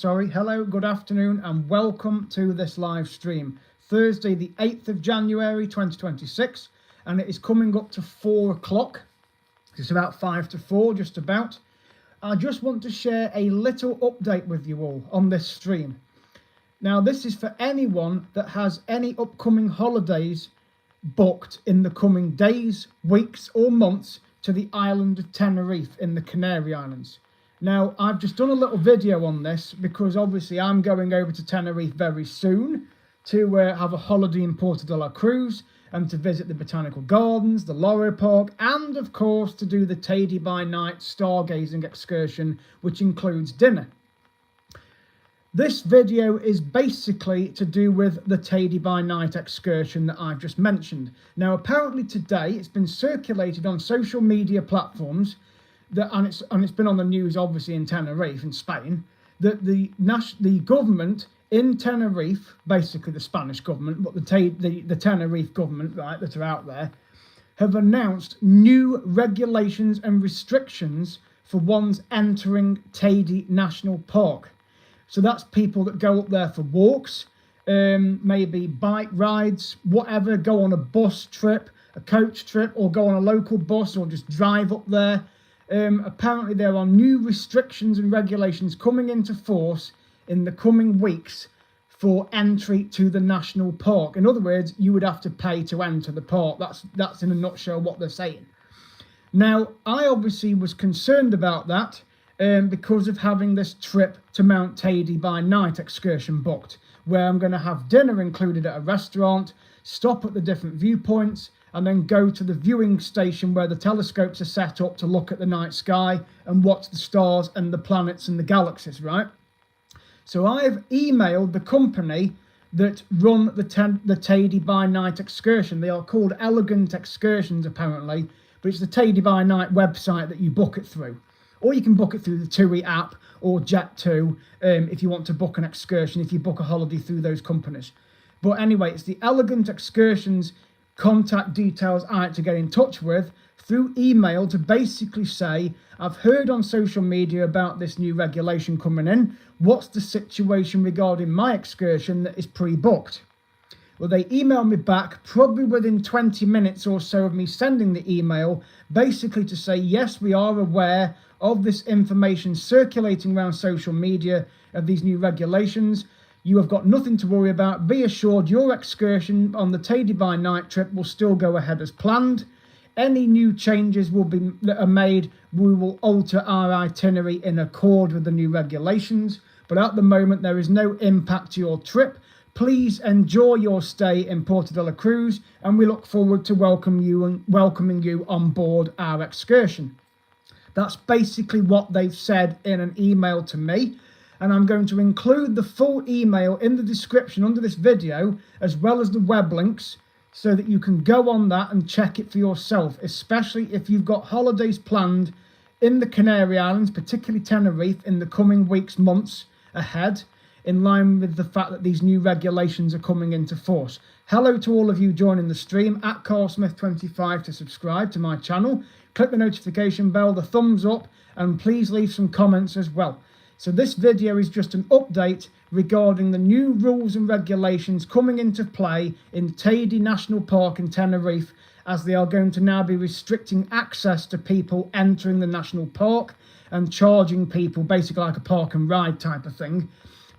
Hello, good afternoon, and welcome to this live stream. Thursday, the 8th of January 2026, and it is coming up to 4 o'clock. It's about 5 to 4, just about. I just want to share a little update with you all on this stream. Now, this is for anyone that has any upcoming holidays booked in the coming days, weeks, or months to the island of Tenerife in the Canary Islands. Now, I've just done a little video on this because obviously I'm going over to Tenerife very soon to have a holiday in Puerto de la Cruz and to visit the Botanical Gardens, the Loro Park, and of course to do the Teide By Night stargazing excursion, which includes dinner. This video is basically to do with the Teide By Night excursion that I've just mentioned. Now, apparently today it's been circulated on social media platforms and it's been on the news, obviously, in Tenerife, in Spain, that the government in Tenerife, basically the Spanish government, but the Tenerife government, right, that are out there, have announced new regulations and restrictions for ones entering Teide National Park. So that's people that go up there for walks, maybe bike rides, whatever, go on a bus trip, a coach trip, or go on a local bus, or just drive up there. Apparently there are new restrictions and regulations coming into force in the coming weeks for entry to the national park. In other words, you would have to pay to enter the park. That's in a nutshell what they're saying. Now, I obviously was concerned about that because of having this trip to Mount Teide By Night excursion booked, where I'm going to have dinner included at a restaurant, stop at the different viewpoints, and then go to the viewing station where the telescopes are set up to look at the night sky and watch the stars and the planets and the galaxies, right? So I've emailed the company that run the Teide By Night excursion. They are called Elegant Excursions, apparently, but it's the Teide By Night website that you book it through. Or you can book it through the TUI app or Jet2 if you want to book an excursion, if you book a holiday through those companies. But anyway, it's the Elegant Excursions contact details I had to get in touch with through email to basically say, I've heard on social media about this new regulation coming in. What's the situation regarding my excursion that is pre-booked? Well, they emailed me back probably within 20 minutes or so of me sending the email, basically to say, yes, we are aware of this information circulating around social media of these new regulations. You have got nothing to worry about. Be assured your excursion on the Teide By Night trip will still go ahead as planned. Any new changes that are made, we will alter our itinerary in accord with the new regulations. But at the moment, there is no impact to your trip. Please enjoy your stay in Puerto de la Cruz, and we look forward to welcoming you on board our excursion. That's basically what they've said in an email to me. And I'm going to include the full email in the description under this video, as well as the web links, so that you can go on that and check it for yourself, especially if you've got holidays planned in the Canary Islands, particularly Tenerife, in the coming weeks, months ahead, in line with the fact that these new regulations are coming into force. Hello to all of you joining the stream, at CarlSmith25 to subscribe to my channel. Click the notification bell, the thumbs up, and please leave some comments as well. So this video is just an update regarding the new rules and regulations coming into play in Teide National Park in Tenerife, as they are going to now be restricting access to people entering the national park and charging people, basically like a park and ride type of thing,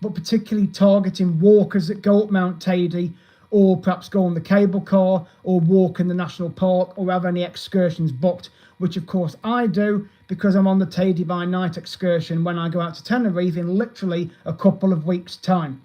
but particularly targeting walkers that go up Mount Teide, or perhaps go on the cable car or walk in the national park, or have any excursions booked, which of course I do, because I'm on the Teide By Night excursion when I go out to Tenerife in literally a couple of weeks' time.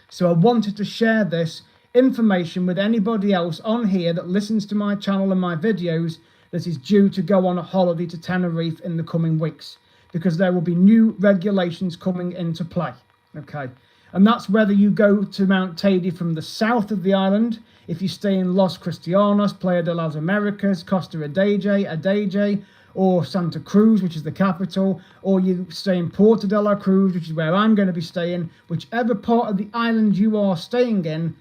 So I wanted to share this information with anybody else on here that listens to my channel and my videos that is due to go on a holiday to Tenerife in the coming weeks, because there will be new regulations coming into play. Okay, and that's whether you go to Mount Teide from the south of the island, if you stay in Los Cristianos, Playa de las Americas, Costa Adeje, or Santa Cruz, which is the capital, or you stay in Puerto de la Cruz, which is where I'm going to be staying. Whichever part of the island you are staying in,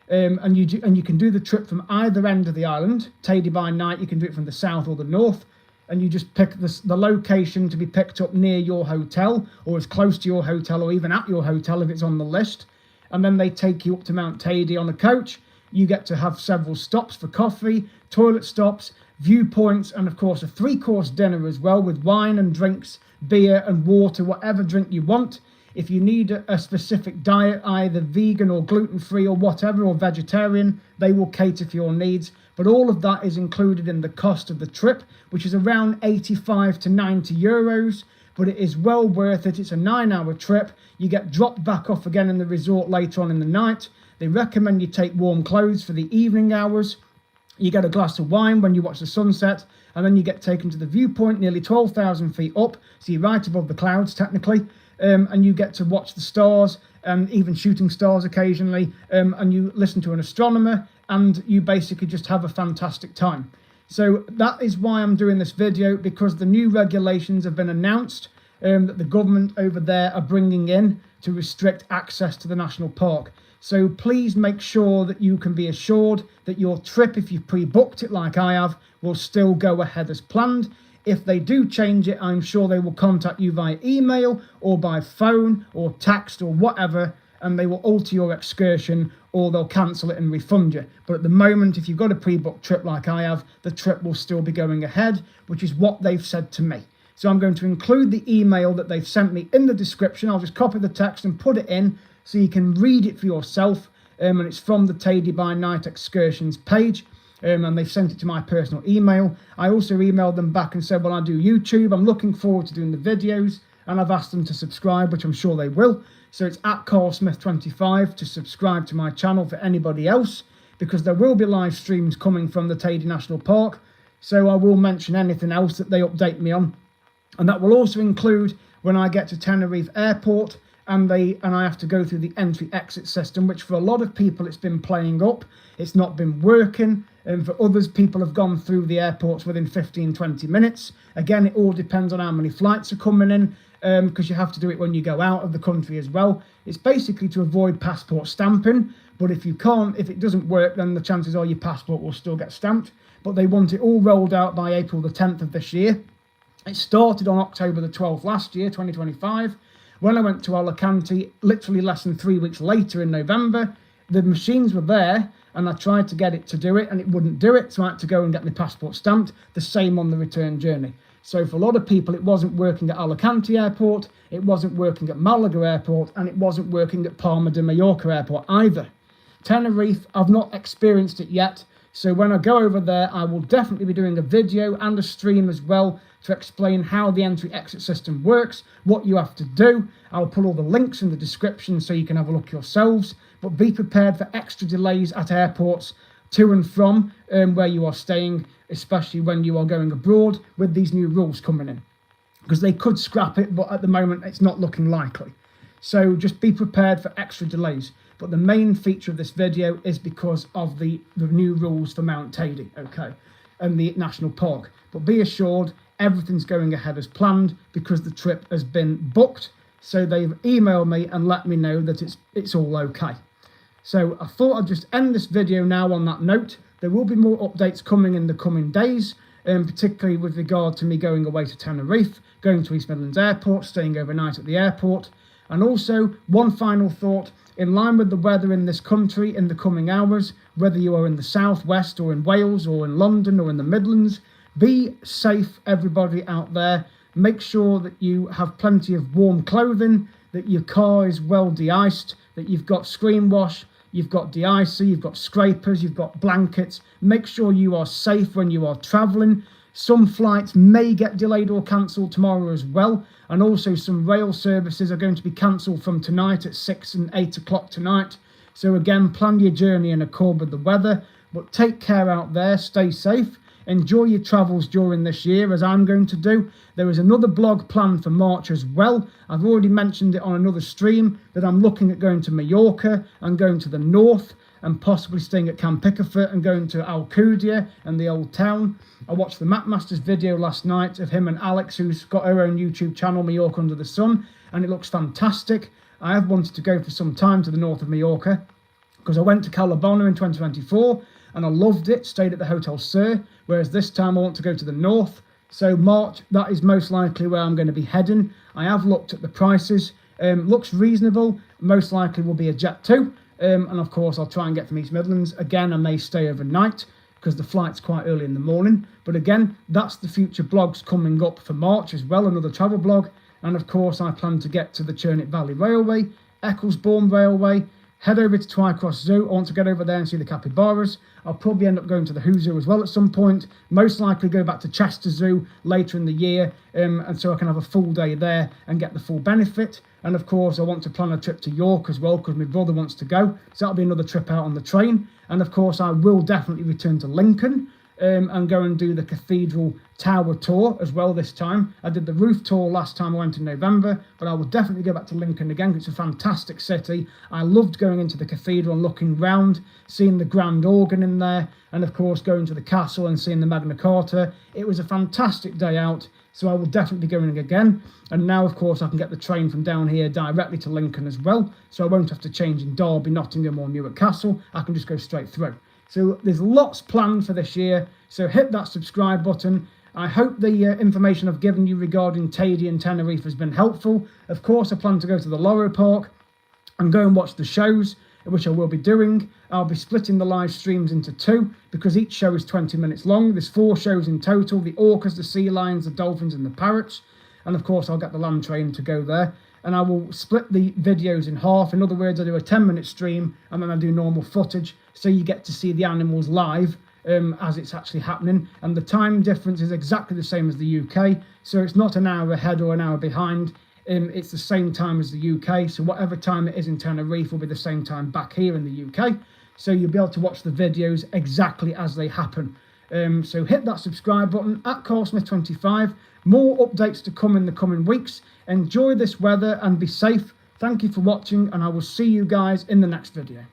and you can do the trip from either end of the island. Teide By Night, you can do it from the south or the north. and you just pick the location to be picked up near your hotel, or as close to your hotel, or even at your hotel if it's on the list. And then they take you up to Mount Teide on a coach. You get to have several stops for coffee, toilet stops, viewpoints, and of course a 3-course dinner as well, with wine and drinks, beer and water, whatever drink you want. If you need a specific diet, either vegan or gluten-free or whatever, or vegetarian, they will cater for your needs. But all of that is included in the cost of the trip, which is around 85 to 90 euros. But it is well worth it. It's a 9-hour trip. You get dropped back off again in the resort later on in the night. They recommend you take warm clothes for the evening hours. You get a glass of wine when you watch the sunset, and then you get taken to the viewpoint nearly 12,000 feet up, so you're right above the clouds technically, and you get to watch the stars, and even shooting stars occasionally, and you listen to an astronomer, and you basically just have a fantastic time. So that is why I'm doing this video, because the new regulations have been announced that the government over there are bringing in to restrict access to the national park. So please make sure that you can be assured that your trip, if you've pre-booked it like I have, will still go ahead as planned. If they do change it, I'm sure they will contact you via email or by phone or text or whatever, and they will alter your excursion, or they'll cancel it and refund you. But at the moment, if you've got a pre-booked trip like I have, the trip will still be going ahead, which is what they've said to me. So I'm going to include the email that they've sent me in the description. I'll just copy the text and put it in so you can read it for yourself. And it's from the Teide By Night excursions page. And they've sent it to my personal email. I also emailed them back and said, well, I do YouTube. I'm looking forward to doing the videos. And I've asked them to subscribe, which I'm sure they will. So it's at CarlSmith25 to subscribe to my channel for anybody else, because there will be live streams coming from the Teide National Park. So I will mention anything else that they update me on. And that will also include when I get to Tenerife Airport and I have to go through the entry-exit system, which for a lot of people it's been playing up. It's not been working. And for others, people have gone through the airports within 15-20 minutes. Again, it all depends on how many flights are coming in, because you have to do it when you go out of the country as well. It's basically to avoid passport stamping. But if it doesn't work, then the chances are your passport will still get stamped. But they want it all rolled out by April the 10th of this year. It started on October the 12th last year, 2025. When I went to Alicante, literally less than 3 weeks later in November, the machines were there, and I tried to get it to do it, and it wouldn't do it, so I had to go and get my passport stamped. The same on the return journey. So for a lot of people, it wasn't working at Alicante Airport, it wasn't working at Malaga Airport, and it wasn't working at Palma de Mallorca Airport either. Tenerife, I've not experienced it yet, so when I go over there, I will definitely be doing a video and a stream as well to explain how the entry-exit system works, what you have to do. I'll put all the links in the description so you can have a look yourselves. But be prepared for extra delays at airports to and from where you are staying, especially when you are going abroad with these new rules coming in. Because they could scrap it, but at the moment it's not looking likely. So just be prepared for extra delays. But the main feature of this video is because of the new rules for Mount Teide, okay, and the national park. But be assured, everything's going ahead as planned because the trip has been booked. So they've emailed me and let me know that it's all okay. So I thought I'd just end this video now on that note. There will be more updates coming in the coming days, particularly with regard to me going away to Tenerife, going to East Midlands Airport, staying overnight at the airport. And also, one final thought, in line with the weather in this country in the coming hours, whether you are in the southwest or in Wales or in London or in the Midlands, be safe, everybody out there. Make sure that you have plenty of warm clothing, that your car is well de-iced, that you've got screen wash, you've got de-icer, you've got scrapers, you've got blankets. Make sure you are safe when you are travelling. Some flights may get delayed or cancelled tomorrow as well. And also some rail services are going to be cancelled from tonight at 6 and 8 o'clock tonight. So again, plan your journey in accord with the weather. But take care out there, stay safe. Enjoy your travels during this year, as I'm going to do. There is another blog planned for March as well. I've already mentioned it on another stream that I'm looking at going to Mallorca and going to the north and possibly staying at Camp Pickerfoot and going to Alcudia and the old town. I watched the Mapmasters video last night of him and Alex, who's got her own YouTube channel, Mallorca Under the Sun, and it looks fantastic. I have wanted to go for some time to the north of Mallorca because I went to Calabona in 2024 and I loved it, stayed at the Hotel Sir, whereas this time I want to go to the north So March, that is most likely where I'm going to be heading. I have looked at the prices. Looks reasonable. Most likely will be a Jet 2. And of course, I'll try and get from East Midlands. Again, I may stay overnight because the flight's quite early in the morning. But again, that's the future blogs coming up for March as well, another travel blog. And of course, I plan to get to the Churnick Valley Railway, Ecclesbourne Railway, head over to Twycross Zoo. I want to get over there and see the capybaras. I'll probably end up going to the Who Zoo as well at some point. Most likely go back to Chester Zoo later in the year, and so I can have a full day there and get the full benefit. And of course, I want to plan a trip to York as well because my brother wants to go. So that'll be another trip out on the train. And of course, I will definitely return to Lincoln and go and do the Cathedral Tower tour as well this time. I did the roof tour last time I went in November, but I will definitely go back to Lincoln again. It's a fantastic city. I loved going into the cathedral and looking round, seeing the grand organ in there, and of course going to the castle and seeing the Magna Carta. It was a fantastic day out, so I will definitely be going again. And now, of course, I can get the train from down here directly to Lincoln as well, so I won't have to change in Derby, Nottingham or Newark Castle. I can just go straight through. So there's lots planned for this year, so hit that subscribe button. I hope the information I've given you regarding Teide and Tenerife has been helpful. Of course, I plan to go to the Loro Park and go and watch the shows, which I will be doing. I'll be splitting the live streams into 2 because each show is 20 minutes long. There's 4 shows in total: the orcas, the sea lions, the dolphins and the parrots. And of course, I'll get the land train to go there. And I will split the videos in half. In other words, I do a 10-minute stream and then I do normal footage, so you get to see the animals live as it's actually happening. And the time difference is exactly the same as the UK, so it's not an hour ahead or an hour behind. It's the same time as the UK, so whatever time it is in Tenerife will be the same time back here in the UK. So you'll be able to watch the videos exactly as they happen. So hit that subscribe button at CarlSmith25. More updates to come in the coming weeks. Enjoy this weather and be safe. Thank you for watching, and I will see you guys in the next video.